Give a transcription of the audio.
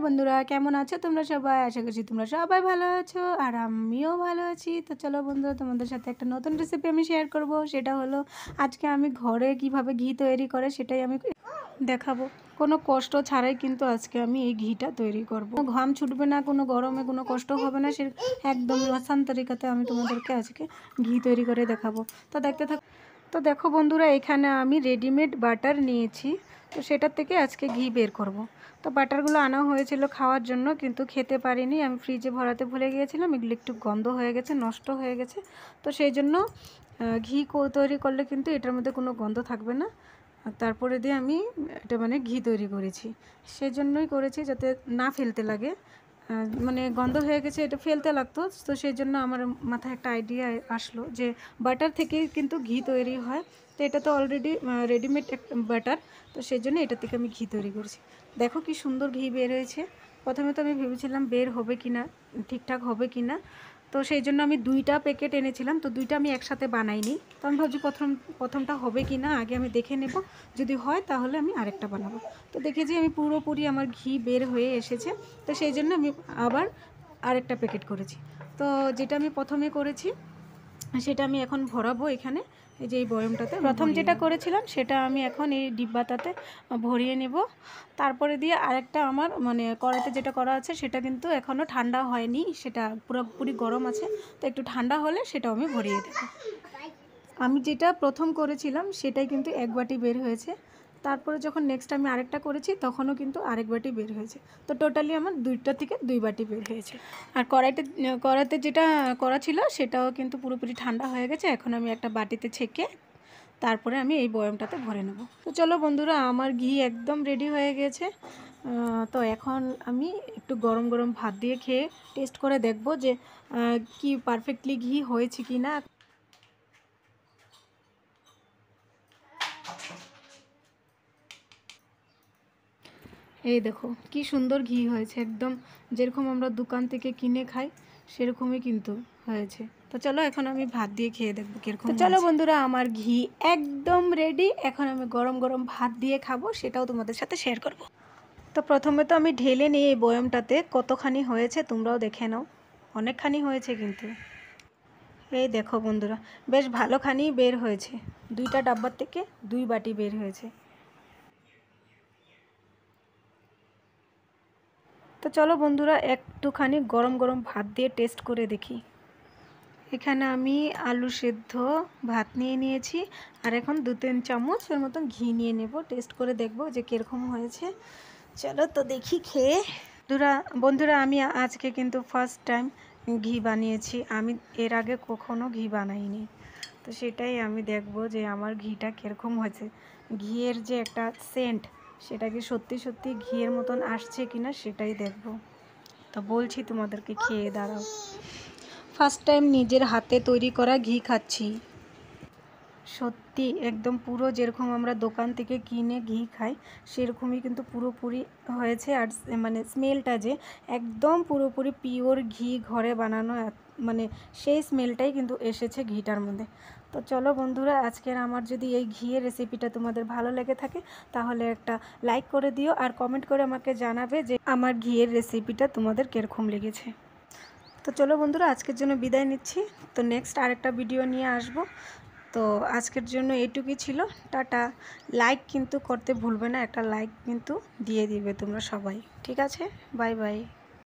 বন্ধুরা, কেমন আছো তোমরা সবাই? আশা করছি তোমরা সবাই ভালো আছো আর আমিও ভালো আছি। তো চলো বন্ধুরা, তোমাদের সাথে একটা নতুন রেসিপি আমি শেয়ার করব। সেটা হলো আজকে আমি ঘরে কিভাবে ঘি তৈরি করে সেটাই আমি দেখাবো। কোনো কষ্ট ছাড়াই কিন্তু আজকে আমি এই ঘিটা তৈরি করব। ঘাম ছুটবে না, কোনো গরমে কোনো কষ্ট হবে না, সে একদম আসান তরিকাতে আমি তোমাদেরকে আজকে ঘি তৈরি করে দেখাবো। তো দেখতে থাকো। তো দেখো বন্ধুরা, এখানে আমি রেডিমেড বাটার নিয়েছি। তো সেটার থেকে আজকে ঘি বের করব। তো বাটারগুলো আনা হয়েছিল খাওয়ার জন্য, কিন্তু খেতে পারিনি, আমি ফ্রিজে ভরাতে ভুলে গিয়েছিলাম। এগুলো একটু গন্ধ হয়ে গেছে, নষ্ট হয়ে গেছে। তো সেই জন্য ঘি তৈরি করলে কিন্তু এটার মধ্যে কোনো গন্ধ থাকবে না। তারপরে দিয়ে আমি এটা মানে ঘি তৈরি করেছি, সেজন্যই করেছি যাতে না ফেলতে লাগে। মানে গন্ধ হয়ে গেছে, এটা ফেলতে লাগতো। তো সেই জন্য আমার মাথায় একটা আইডিয়া আসলো যে বাটার থেকেই কিন্তু ঘি তৈরি হয়। তো এটা তো অলরেডি রেডিমেড বাটার, তো সেই জন্য এটা থেকে আমি ঘি তৈরি করছি। দেখো কি সুন্দর ঘি বের হয়েছে। প্রথমে তো আমি ভেবেছিলাম বের হবে কি না, ঠিকঠাক হবে কি না। তো সেই জন্য আমি 2টা প্যাকেট এনেছিলাম, তো 2টা আমি একসাথে বানাইনি। তো আমি ভাবছি প্রথমটা হবে কি না আগে আমি দেখে নেব, যদি হয় তাহলে আমি আরেকটা বানাবো। তো দেখেছি আমি পুরোপুরি আমার ঘি বের হয়ে এসেছে। তো সেই জন্য আমি আবার আরেকটা প্যাকেট করেছি। তো যেটা আমি প্রথমে করেছি সেটা আমি এখন ভরাবো এখানে, এই যে এই বয়মটাতে। প্রথম যেটা করেছিলাম সেটা আমি এখন এই ডিব্বাটাতে ভরিয়ে নেব। তারপরে দিয়ে আরেকটা আমার মানে কড়াইতে যেটা করা আছে সেটা কিন্তু এখনও ঠান্ডা হয়নি, সেটা পুরোপুরি গরম আছে। তো একটু ঠান্ডা হলে সেটাও আমি ভরিয়ে দেবো। আমি যেটা প্রথম করেছিলাম সেটাই কিন্তু 1 বাটি বের হয়েছে। তারপরে যখন নেক্সট আমি আরেকটা করেছি তখনও কিন্তু আরেক বাটি বের হয়েছে। তো টোটালি আমার 2টা থেকে 2 বাটি বের হয়েছে। আর কড়াইতে যেটা করা ছিল সেটাও কিন্তু পুরোপুরি ঠান্ডা হয়ে গেছে। এখন আমি একটা বাটিতে ছেঁকে তারপরে আমি এই বয়মটাতে ভরে নেব। তো চলো বন্ধুরা, আমার ঘি একদম রেডি হয়ে গেছে। তো এখন আমি একটু গরম গরম ভাত দিয়ে খেয়ে টেস্ট করে দেখব যে কি পারফেক্টলি ঘি হয়েছে কি না। এই দেখো কি সুন্দর ঘি হয়েছে, একদম যেরকম আমরা দোকান থেকে কিনে খাই সেরকমই কিন্তু হয়েছে। তো চলো এখন আমি ভাত দিয়ে খেয়ে দেখবো কিরকম। তো চলো বন্ধুরা, আমার ঘি একদম রেডি। এখন আমি গরম গরম ভাত দিয়ে খাবো, সেটাও তোমাদের সাথে শেয়ার করব। তো প্রথমে তো আমি ঢেলে নিই এই বয়মটাতে, কতখানি হয়েছে তোমরাও দেখে নাও। অনেকখানি হয়েছে কিন্তু। এই দেখো বন্ধুরা, বেশ ভালোখানি বের হয়েছে। 2টা ডাব্বার থেকে 2 বাটি বের হয়েছে। তো চলো বন্ধুরা, একটুখানি গরম গরম ভাত দিয়ে টেস্ট করে দেখি। এখানে আমি আলু সেদ্ধ ভাত নিয়ে নিয়েছি, আর এখন 2-3 চামচের মতন ঘি নিয়ে নেব। টেস্ট করে দেখব যে কীরকম হয়েছে। চলো তো দেখি খেয়ে। বন্ধুরা, আমি আজকে কিন্তু ফার্স্ট টাইম ঘি বানিয়েছি। আমি এর আগে কখনো ঘি বানাইনি। তো সেটাই আমি দেখব যে আমার ঘিটা কীরকম হয়েছে। ঘিয়ের যে একটা সেন্ট, সেটা কি সত্যি সত্যি ঘিয়ের মতন আসছে কিনা সেটাই দেখব। তো বলছি তোমাদেরকে, খেয়ে দাঁড়াও। ফার্স্ট টাইম নিজের হাতে তৈরি করা ঘি খাচ্ছি। সত্যি একদম পুরো যেরকম আমরা দোকান থেকে কিনে ঘি খাই সেরকমই কিন্তু পুরোপুরি হয়েছে। আর মানে স্মেলটা যে একদম পুরোপুরি পিওর ঘি, ঘরে বানানো, মানে সেই স্মেলটাই কিন্তু এসেছে ঘিটার মধ্যে। তো চলো বন্ধুরা, আজকের আমার যদি এই ঘিয়ের রেসিপিটা তোমাদের ভালো লেগে থাকে তাহলে একটা লাইক করে দিও, আর কমেন্ট করে আমাকে জানাবে যে আমার ঘিয়ের রেসিপিটা তোমাদের কীরকম লেগেছে। তো চলো বন্ধুরা, আজকের জন্য বিদায় নিচ্ছি। তো নেক্সট আরেকটা ভিডিও নিয়ে আসব। তো আজকের জন্য এইটুকুই ছিল। টাটা। লাইক কিন্তু করতে ভুলবে না, একটা লাইক কিন্তু দিয়ে দিবে তোমরা সবাই, ঠিক আছে? Bye bye.